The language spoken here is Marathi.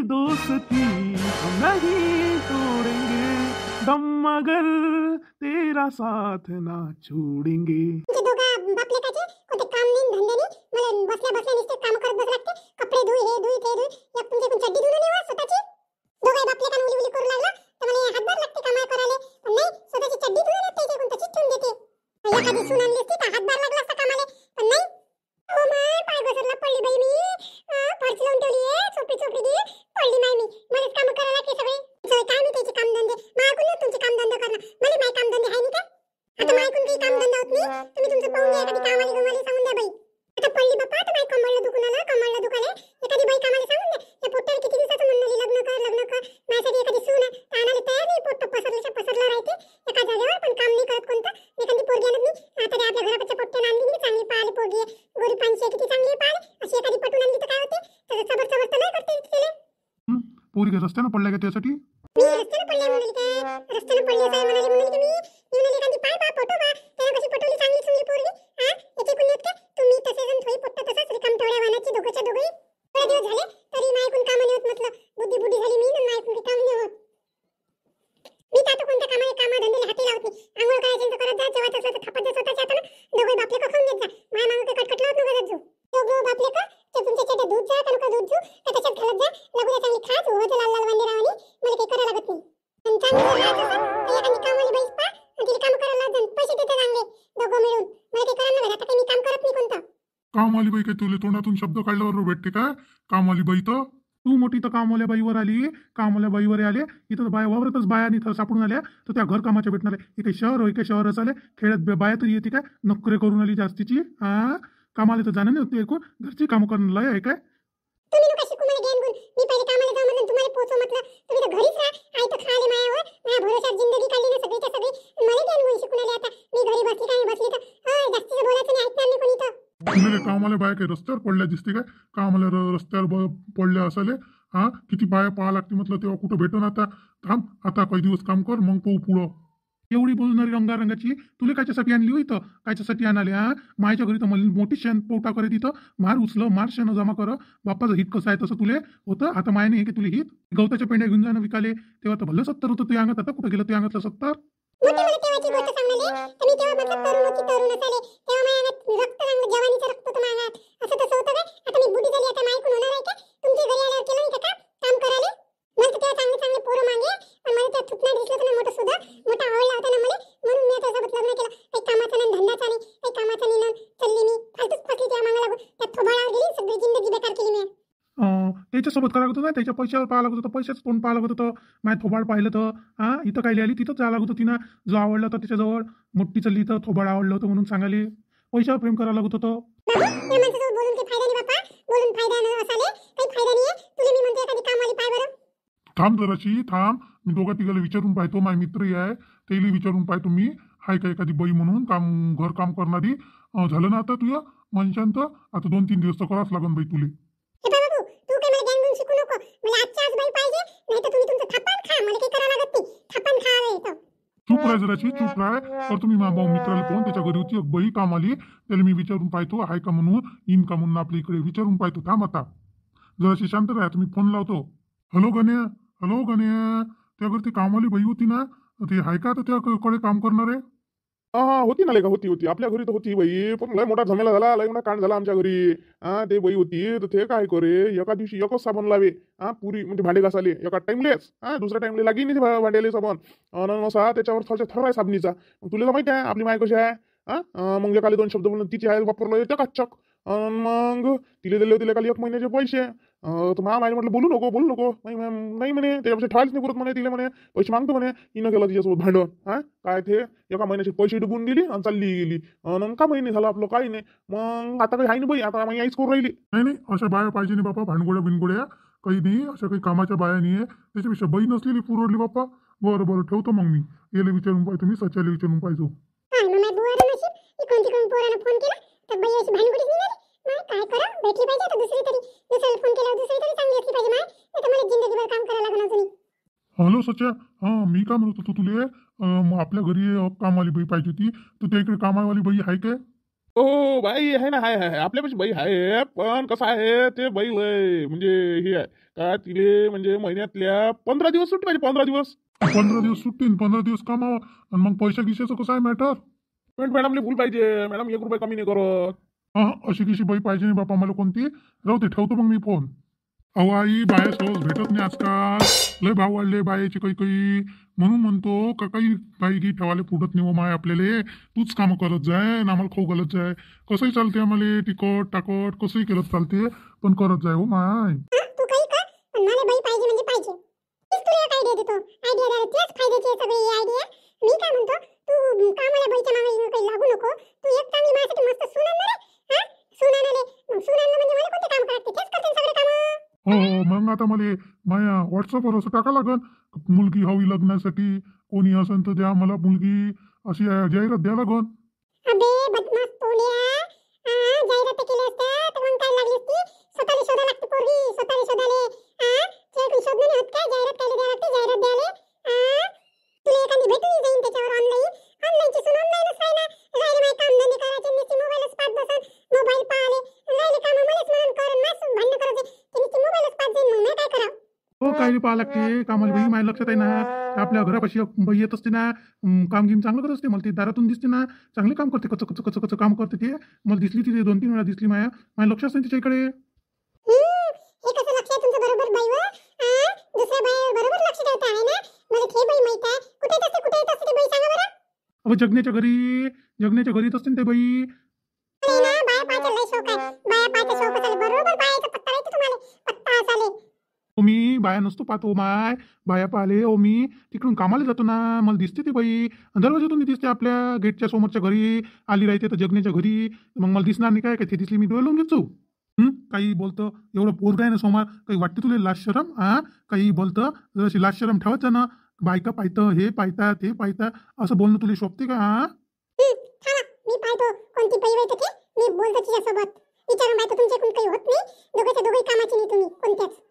दोस्ती हम नहीं तोड़ेंगे, दम मगर तेरा साथ ना छोड़ेंगे. तुमचे दोघं बाप लेकाचे कोणते काम नाही धंदे नाही. मला बसल्या बसल्या नुसते काम करत बस लागते. कपडे धुई हे धुई ते धुई. एक तुमचे कोण चड्डी धुणं नाही वा स्वतःची. दोघं बाप लेकान उली उली करू लागला तर मला हातभार लागते कामा करायला. पण नाही स्वतःची चड्डी धुई देते ते कोण तशीच ठेवून देते. एखादी सून आणली असती तर हातभार लागला असता कामाला. पण नाही. ओ माय पाय घसरला पडली बाई मी. फरची लावून ठेवली आहे चोपडी चोपडी दी पडली नाही मी. मलाच काम करायला लागते सगळे. काय मी त्याचे काम धंदे मायकून ना तुमचे काम धंदा करणं. मला माय काम धंदे आहे नाही काय. आता मायकून काही काम धंदा होत नाही. तुम्ही तुमचं पाहून घ्या. एखादी कामाली गमाली सांगून द्या बाई. आता पडली बाप्पा तर बाई कमळला दुखून आला कमळला दुखाले. एखादी बाई कामाला सांगून द्या. या पोट्टावर किती दिवसाचं म्हणणं लग्न कर लग्न कर. माझ्यासाठी एखादी सून आहे तर आणायला तयार नाही. पोट्ट पसरल्याच्या पसरला राहते एका जागेवर पण काम नाही करत कोणतं. एखादी पोरगी आणत नाही. आता ते आपल्या घराच्या पोट्ट्यानं आणली नाही चांगली पाळली पोरगी आहे. गोरी पानशी किती चांगली पाळली. अशी एखादी पटून आणली तर काय होते. त्याचं चबर चबर तर नाही करते तिला. पोरी रस्त्यानं पडल्या का त्यासाठी. मी रस्त्यानं पडले म्हणाली काय. रस्त्यानं पडली असं म्हणाली की मी म्हणाली एखादी पाय पा फोटो पा त्याला कशी पटवली चांगली चांगली पोरगी. हा याची कुणी का तुम्ही तसे जण थोडी पोट्ट तसंच रिकाम ठेवड्या वाहनाची दोघंच्या दोघे. थोडे दिवस झाले तरी मायकून कामं नाही होत म्हटलं. बुद्धी बुद्धी झाली मी ना मायकून काम नाही होत. मी तर आता कोणत्या कामा धंद्याला हाती लावत नाही. आंघोळ करायची तर करत जा. जेवायचं असलं तर थापत जा स्वतःच्या हातानं. दोघे बापले का खाऊन घेत जा. माय मागं काही कटकट लावत नको जात जाऊ. दोघं बापले का ते तुमच्या चेटे दूध जा का दूध जाऊ का त्याच्यात घालत जा. लगुद्या चांगली खाच होतं लाल लाल वांदे रावानी. मला काही करायला लागत नाही. आणि चांगली जर राहायचं असेल तर एखादी कामवाली बाईस पा आणि तिला काम करायला लावत जा. पैसे देते चांगले दोघं मिळून. मला काही करायला नाही. आता काही मी काम करत नाही कोणतं. कामवाली बाई काय तुला तोंडातून शब्द काढल्यावर भेटते काय. कामवाली बाई तर तू मोठी तर कामवाल्या बाईवर आली. कामवाल्या बाईवर आले इथं बाया वावरतच बाया इथं सापडून आल्या तर त्या घर कामाच्या भेटणार आहे. हे काही शहर काही शहरच आले. खेड्यात बाया तरी येते काय नोकरी करून आली जास्तीची. हा कामाला तर जाणं नाही होते ऐकून घरची कामं करणं लय आहे काय. तुम्ही लोक शिकू मला ज्ञान गुण. मी पहिले कामाला जाऊ म्हणून तुम्हाला पोहोचव म्हटलं. तुम्ही तर घरीच राहा. आई तर खाले मायावर माझ्या भरोशावर जिंदगी काढली ना सगळीच्या सगळी. मला ज्ञान गुण शिकून आले. आता मी घरी बसली काय बसली तर जास्तीचं बोलायचं नाही. ऐकणार नाही कोणी तर. तुला कामाला बाया काही रस्त्यावर पडल्या दिसते काय. कामाला रस्त्यावर पडल्या असाले. हा किती बाया पाहा लागते म्हटलं तेव्हा कुठं भेटन. आता थांब आता काही दिवस काम कर मग पाहू पुढं. एवढी बोलणारी रंगारंगाची तुला कायच्यासाठी आणली हो इथं. कायच्यासाठी आणाले. हा मायच्या घरी तर मला मोठी शेण पोटा करे तिथं मार उचल मार शेण जमा कर. बाप्पाचं हित कसं आहे तसं तुले होतं. आता मायने हे की तुला हित गवताच्या पेंड्या घेऊन जाणं विकाले तेव्हा तर भलं 70 होतं. ते अंगात आता कुठं गेलं ते अंगातलं 70. मोठी मला तेव्हाची गोष्ट सांगले तर मी तेव्हा म्हटलं तरुण होती तरुण असाले तेव्हा माझ्या अंगात रक्त चांगलं जवानीचं रक्त होतं माझ्या अंगात. असं तसं होतं काय. आता मी बुढी झाली आता मायकून होणार आहे का. तुमच्या घरी आल्यावर केलं नाही का काम करायला. मला तर तेव्हा चांगले चांगले पोरं मागे पण मला त्या थुकणार दिसलं होतं ना मोठं सुद्धा मोठा आवडला होता ना मला. म्हणून मी त्याच्यासोबत लग्न केलं. काही कामाचा नाही धंदाचा नाही काही कामाचा नाही ना चालली मी फालतूच फसली त्या मागा लागून. त्या थोबाळावर गेली सगळी जिंदगी बेकार केली मी. त्याच्यासोबत करावं लागत होतं ना. त्याच्या पैशावर पाहावं लागत होतं. पैशाच तोंड पाहावं लागत होतं. माझ्या थोबाड पाहिलं तर हा इथं काय लिहिली तिथंच जावं लागत होती ना. जो आवडला होता त्याच्याजवळ मोठी चालली तर थोबाड आवडलं होतं म्हणून सांगाले. पैशावर प्रेम करावं लागत होतं. बाबू या माणसासोबत बोलून काही फायदा नाही बाप्पा. बोलून फायदा न असाले काही फायदा नाहीये. तुला मी म्हणते एखादी कामवाली पाय बरं. थांब जराशी थांब. मी दोघा तिघाला विचारून पाहतो. माझे मित्रही आहे त्याला विचारून पाहतो मी. हाय का एखादी बाई म्हणून घर काम करणारी. झालं ना आता तुझ्या मनशांत. आता 2-3 दिवस तर करावंच लागन बाई तुले. हे पहा बाबू तू काय मला ज्ञान गुण शिकू नको. मला आजच्या आज बाई पाहिजे नाही तर तुम्ही तुमचं थापान खा. मला काही करावं लागत नाही. थापान खावं येतं. चूप राह जराशी चूप राह. तर तुम्ही भाऊ मित्राला पाहून त्याच्या घरी होती एक बाई काम आली. त्याला मी विचारून पाहतो हाय का म्हणून इन का म्हणून आपल्या इकडे विचारून पाहतो. थांब आता जराशी शांत राहा. तुम्ही फोन लावतो. हॅलो गण्या. हॅलो गण्या. त्या घरी ती कामवाली बाई होती ना ते हाय का. तर त्याकडे काम करणार आहे. हा होती ना लेका होती आपल्या घरी तर होती बाई. पण लय मोठा झमेला झाला लय मोठा कांड झाला आमच्या घरी. हा ते बाई होती तर ते काय करे एका दिवशी एकच साबण लावे. हा पुरी म्हणजे भांडे घासाले एका टाइमलेच. दुसऱ्या टाइमले लागी नाही ते भांड्याले साबण. असा त्याच्यावर थोडा थर आहे साबणीचा. तुला माहिती आहे आपली माय कशी आहे. मग एकाले 2 शब्द बोलून तिची आहे वापरलं येतं काचक. मग तिला दिले होते एकाले 1 महिन्याचे पैसे. तर माय म्हटलं बोलू नको नाही म्हणे त्याच्यापेक्षा ठेवायच नाही पुरत म्हणे. तिला म्हणे पैसे मागतो म्हणे. हिनं केलं तिच्यासोबत भांडण. काय ते एका महिन्याचे पैसे डुबून गेली आणि चालली गेली. का महिने झालं आपलं काही नाही. मग आता काही आहे नाही बाई. आता मी आईच करून राहिली. नाही अशा बाया पाहिजे नाही बापा. भांडगोड्या बिनगोड्या काही नाही. अशा काही कामाच्या बाया नाही आहे. त्याच्यापेक्षा बाई नसलेली पुरवडली बाप्पा. बरं ठेवतो मग मी. याला विचारून पाहिजे मी सच्याला विचारून पाहिजे. फोन केला तर बाई अशी भानगडीच निघाली. काय करा भेटली पाहिजे आता दुसरी तरी. दुसऱ्याला फोन केल्यावर दुसरी तरी चांगली असली पाहिजे माय. नाही तर मला जिंदगीभर काम करायला लागणार अजून. हॅलो सच्या. मी काय म्हणत होतो तुले. आपल्या घरी कामवाली बाई पाहिजे होती तर त्या इकडे कामावाली बाई आहे काय. हो बाई आहे ना, आहे आहे आपल्यापाशी बाई आहे. पण कसं आहे ते बाई लय म्हणजे हे आहे का, तिले म्हणजे महिन्यातल्या 15 दिवस सुट्टी पाहिजे, 15 दिवस. 15 दिवस सुट्टी 15 दिवस कामावं आणि मग पैसा गिशाचं कसं आहे मॅटर? पण मॅडमले भूल पाहिजे, मॅडम 1 रुपये कमी नाही करत. हा, अशी कशी बाई पाहिजे नाही बापा मला कोणती. राहू दे, ठेवतो मग मी फोन. अहो आई, बाया सहज भेटत नाही आजकाल. लय भाव वाढले बायाचे काही काही. म्हणून म्हणतो का काही बाई गी ठेवाले पुरत नाही हो माय आपल्याला. तूच कामं करत जाय आणि आम्हाला खाऊ घालत जाय. कसंही चालते आम्हाला, तिकट टाकट कसंही केलं चालते, पण करत जाय हो माय. हा, तू काही कर पण मला बाई पाहिजे म्हणजे पाहिजे. तीच तुला एक आयडिया देतो. आयडिया द्यायला तेच फायद्याची आहे सगळी आयडिया. मी काय म्हणतो, तू कामाला बाईच्या मागे काही लागू नको. तू एक चांगली माझ्यासाठी मस्त सून आणणार आहे. हा, सून आणले मग सून आणलं म्हणजे मला कोणते काम करायचे, तेच करते सगळे काम. हो हो, मग आता मला माया व्हॉट्सअपवर असं टाका लागन, मुलगी हवी लग्नासाठी, कोणी असेल तर द्या मला मुलगी, अशी जाहिरात द्या लागन. अबे बदमाश तोंड्या, जाहिरात केली असत्या तर मग काय लागली असती. स्वतःला शोधा लागते पोरगी, स्वतःला शोधाले. तुला शोधणं नाही होत काय? जाहिरात काय द्यायला लागते, जाहिरात द्यायला. तुला एखादी भेटून जाईन त्याच्यावर ऑनलाईन. ऑनलाईनची सून ऑनलाईनच राही ना. राहिले माय काम धंदे करायचे, नुसती मोबाईलच पाहत बसन, मोबाईल पाहिले. राहिले काम मलाच म्हणून कर, माझं भांडणं करायचे, ते नुसती मोबाईलच पाहत जाईन, मग मी काय करावं? हो, काही पाहा लागते कामाला बाई. माझ्या लक्षात आहे ना, आपल्या घरापाशी एक बाई येत असते ना, काम गिम चांगलं करत असते. मला ती दारातून दिसते ना, चांगले काम करते, कचं कचं कचं कचं काम करते ती. मला दिसली ती 2-3 वेळा दिसली. माझ्या लक्षच नाही तिच्याकडे. हे कसं लक्ष आहे तुमचं बरोबर बाईवर? दुसऱ्या बाईवर बरोबर लक्ष ठेवता आहे ना. मला ते बाई माहित आहे. कुठे येत असते ते बाई, सांगा बरं. अहो, जगण्याच्या घरी येत असते ना ते बाई. नाही ना, बाया पाहायचा लय शौक आहे. बाया पाहायचा शौक असाले, बरोबर बायाचा पत्ता राहते तुम्हाला, पत्ता असाले. हो, मी बाया नसतो पाहतो माय. बाया पाहिले हो, मी तिकडून कामाला जातो ना, मला दिसते ती बाई. दरवाजातून दिसते, आपल्या गेटच्या समोरच्या घरी आली राहते तर जगण्याच्या घरी. मग मला दिसणार नाही काय? ते दिसली मी डोळे लावून घेतो. काही बोलतं, एवढं पोरगा आहे ना समोर, काही वाटते तुला लाज शरम? काही बोलतं, जराशी लाज शरम ठेवायचं ना. बायका पाहतं, हे पाहता ते पाहता, असं बोलणं तुला शोभते का? थांबा, मी पाहतो कोणती बाई वाटते. मी बोलतो तिच्यासोबत. विचारून पाहतो, तुमच्याकडून काही होत नाही. दोघांच्या दोघे कामाची नाही तुम्ही कोणत्याच.